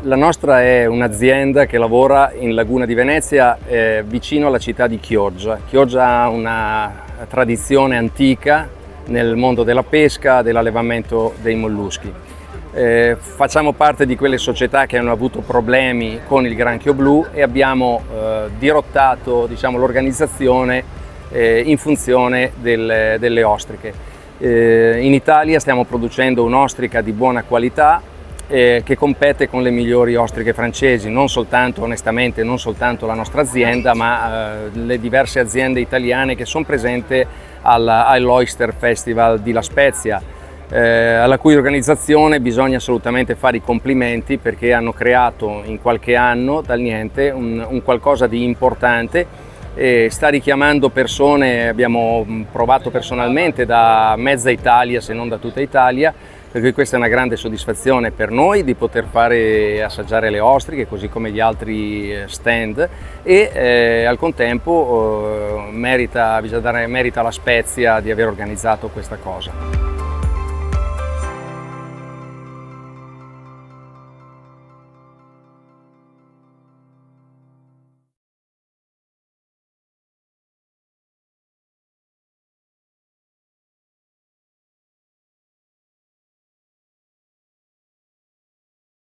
La nostra è un'azienda che lavora in Laguna di Venezia, vicino alla città di Chioggia. Chioggia ha una tradizione antica nel mondo della pesca, dell'allevamento dei molluschi. Facciamo parte di quelle società che hanno avuto problemi con il granchio blu e abbiamo dirottato, diciamo, l'organizzazione in funzione delle ostriche. In Italia stiamo producendo un'ostrica di buona qualità che compete con le migliori ostriche francesi, non soltanto, onestamente, non soltanto la nostra azienda, ma le diverse aziende italiane che sono presenti all'Oyster Festival di La Spezia, alla cui organizzazione bisogna assolutamente fare i complimenti, perché hanno creato in qualche anno dal niente un qualcosa di importante e sta richiamando persone. Abbiamo provato personalmente da mezza Italia, se non da tutta Italia, perché questa è una grande soddisfazione per noi di poter fare assaggiare le ostriche, così come gli altri stand, e al contempo merita La Spezia di aver organizzato questa cosa.